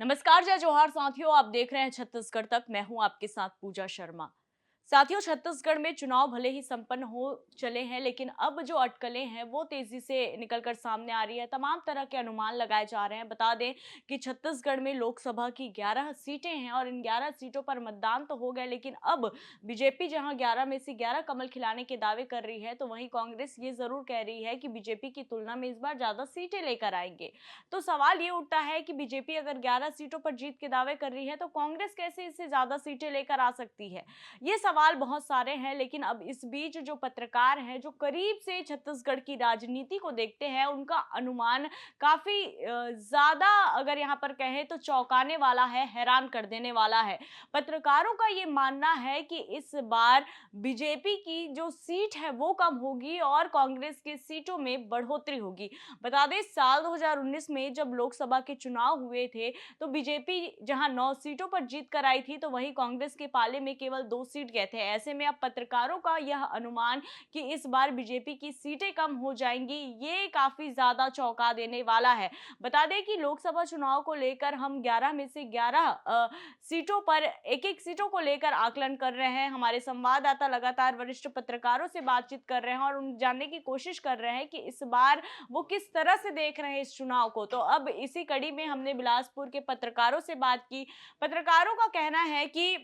नमस्कार, जय जोहार साथियों। आप देख रहे हैं छत्तीसगढ़ तक। मैं हूं आपके साथ पूजा शर्मा। साथियों, छत्तीसगढ़ में चुनाव भले ही संपन्न हो चले हैं, लेकिन अब जो अटकलें हैं वो तेजी से निकलकर सामने आ रही है। तमाम तरह के अनुमान लगाए जा रहे हैं। बता दें कि छत्तीसगढ़ में लोकसभा की 11 सीटें हैं और इन 11 सीटों पर मतदान तो हो गए, लेकिन अब बीजेपी जहां 11 में से 11 कमल खिलाने के दावे कर रही है, तो वहीं कांग्रेस ये जरूर कह रही है कि बीजेपी की तुलना में इस बार ज्यादा सीटें लेकर आएंगे। तो सवाल ये उठता है कि बीजेपी अगर 11 सीटों पर जीत के दावे कर रही है, तो कांग्रेस कैसे इससे ज्यादा सीटें लेकर आ सकती है। ये सवाल बहुत सारे हैं, लेकिन अब इस बीच जो पत्रकार हैं, जो करीब से छत्तीसगढ़ की राजनीति को देखते हैं, उनका अनुमान काफी ज्यादा, अगर यहाँ पर कहें तो चौंकाने वाला है, हैरान कर देने वाला है। पत्रकारों का ये मानना है कि इस बार बीजेपी की जो सीट है वो कम होगी और कांग्रेस की सीटों में बढ़ोतरी होगी। बता दें, साल 2019 में जब लोकसभा के चुनाव हुए थे, तो बीजेपी जहां 9 सीटों पर जीत कर आई थी, तो वहीं कांग्रेस के पाले में केवल 2 सीट गए थे। ऐसे में अब पत्रकारों का यह अनुमान कि इस बार बीजेपी की सीटें कम हो जाएंगी, ये काफी ज्यादा चौंका देने वाला है। बता दें कि लोकसभा चुनाव को लेकर हम 11 में से 11 सीटों पर एक-एक सीटों को लेकर आकलन कर रहे हैं। हमारे संवाददाता लगातार वरिष्ठ पत्रकारों से बातचीत कर रहे हैं और उन जानने की कोशिश कर रहे हैं कि इस बार वो किस तरह से देख रहे हैं इस चुनाव को। तो अब इसी कड़ी में हमने बिलासपुर के पत्रकारों से बात की। पत्रकारों का कहना है कि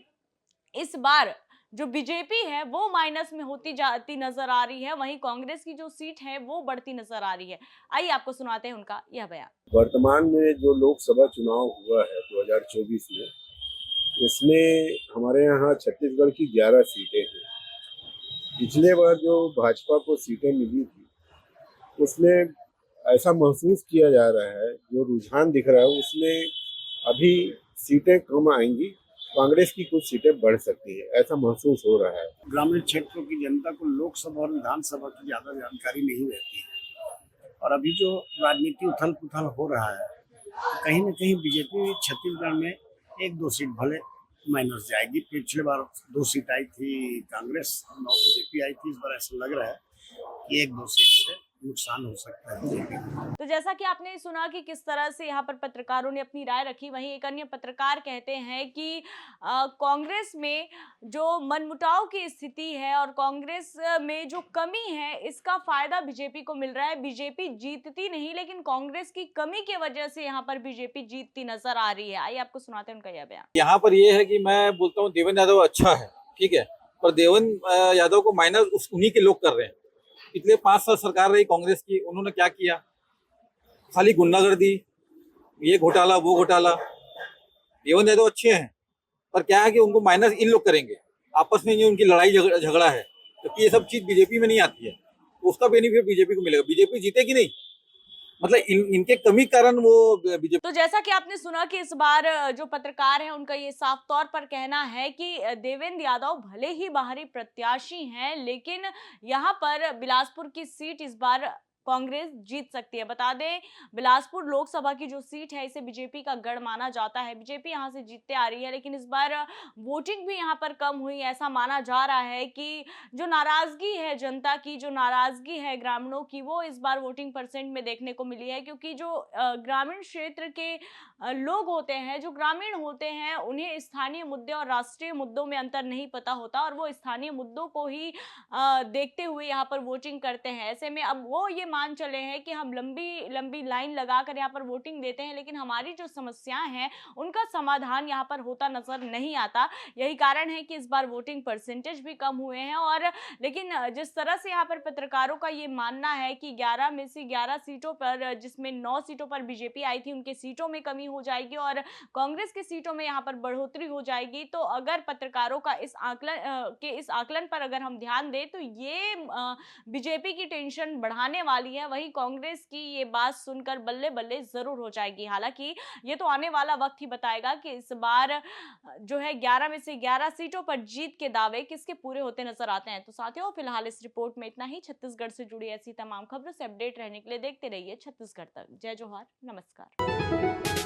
इस बार जो बीजेपी है वो माइनस में होती जाती नजर आ रही है, वहीं कांग्रेस की जो सीट है वो बढ़ती नजर आ रही है। आइए आपको सुनाते हैं उनका यह बयान। वर्तमान में जो लोकसभा चुनाव हुआ है 2024 में, इसमें हमारे यहाँ छत्तीसगढ़ की 11 सीटें हैं। पिछले बार जो भाजपा को सीटें मिली थी, उसमें ऐसा महसूस किया जा रहा है, जो रुझान दिख रहा है उसमें अभी सीटें कम आएंगी, कांग्रेस की कुछ सीटें बढ़ सकती है, ऐसा महसूस हो रहा है। ग्रामीण क्षेत्रों की जनता को लोकसभा और विधानसभा की ज्यादा जानकारी नहीं रहती है और अभी जो राजनीति उथल पुथल हो रहा है, तो कहीं ना कहीं बीजेपी छत्तीसगढ़ में 1-2 सीट भले माइनस जाएगी। पिछले बार 2 सीट आई थी कांग्रेस, 9 बीजेपी आई थी। इस बार ऐसा लग रहा है कि 1-2 सीट से नुकसान हो सकता है बीजेपी को। तो जैसा कि आपने सुना कि किस तरह से यहाँ पर पत्रकारों ने अपनी राय रखी, वहीं एक अन्य पत्रकार कहते हैं कि कांग्रेस में जो मनमुटाव की स्थिति है और कांग्रेस में जो कमी है, इसका फायदा बीजेपी को मिल रहा है। बीजेपी जीतती नहीं, लेकिन कांग्रेस की कमी की वजह से यहाँ पर बीजेपी जीतती नजर आ रही है। आइए आपको सुनाते हैं उनका यह बयान। यहाँ पर ये है कि मैं बोलता हूँ देवेंद्र यादव अच्छा है, ठीक है, पर देवेंद्र यादव को माइनस उन्हीं के लोग कर रहे हैं। पिछले 5 साल सरकार रही कांग्रेस की, उन्होंने क्या किया? खाली गुंडागर्दी, ये घोटाला वो घोटाला। देवेंद्र यादव अच्छे हैं, पर क्या है कि उनको माइनस इन लोग करेंगे। आपस में जो उनकी लड़ाई झगड़ा है, जबकि ये सब चीज बीजेपी में नहीं आती है, तो उसका बेनिफिट बीजेपी को मिलेगा। बीजेपी जीतेगी नहीं, मतलब इनके कमी कारण वो बीजेपी। तो जैसा कि आपने सुना कि इस बार जो पत्रकार हैं, उनका ये साफ तौर पर कहना है कि देवेंद्र यादव भले ही बाहरी प्रत्याशी हैं, लेकिन यहाँ पर बिलासपुर की सीट इस बार कांग्रेस जीत सकती है। बता दें, बिलासपुर लोकसभा की जो सीट है, इसे बीजेपी का गढ़ माना जाता है। बीजेपी यहाँ से जीतते आ रही है, लेकिन इस बार वोटिंग भी यहाँ पर कम हुई। ऐसा माना जा रहा है कि जो नाराजगी है जनता की, जो नाराजगी है ग्रामीणों की, वो इस बार वोटिंग परसेंट में देखने को मिली है। क्योंकि जो ग्रामीण क्षेत्र के लोग होते हैं, जो ग्रामीण होते हैं, उन्हें स्थानीय मुद्दे और राष्ट्रीय मुद्दों में अंतर नहीं पता होता और वो स्थानीय मुद्दों को ही देखते हुए यहाँ पर वोटिंग करते हैं। ऐसे में अब वो ये मान चले हैं कि हम लंबी लंबी लाइन लगाकर यहाँ पर वोटिंग देते हैं, लेकिन हमारी जो समस्याएं हैं उनका समाधान यहाँ पर होता नजर नहीं आता। यही कारण है कि इस बार वोटिंग परसेंटेज भी कम हुए हैं। और लेकिन जिस तरह से यहाँ पर पत्रकारों का ये मानना है कि 11 में से 11 सीटों पर, जिसमें 9 सीटों पर बीजेपी आई थी, उनके सीटों में कमी हो जाएगी और कांग्रेस की सीटों में यहाँ पर बढ़ोतरी हो जाएगी। तो अगर पत्रकारों का इस आकलन पर अगर हम ध्यान दें, तो ये बीजेपी की टेंशन बढ़ाने वाली है। वहीं कांग्रेस की ये बात सुनकर बल्ले बल्ले जरूर हो जाएगी। हालांकि ये तो आने वाला वक्त ही बताएगा कि इस बार जो है 11 में से 11 सीटों पर जीत के दावे किसके पूरे होते नजर आते हैं। तो साथियों, फिलहाल इस रिपोर्ट में इतना ही। छत्तीसगढ़ से जुड़ी ऐसी तमाम खबरों से अपडेट रहने के लिए देखते रहिए छत्तीसगढ़ तक। जय जोहार, नमस्कार।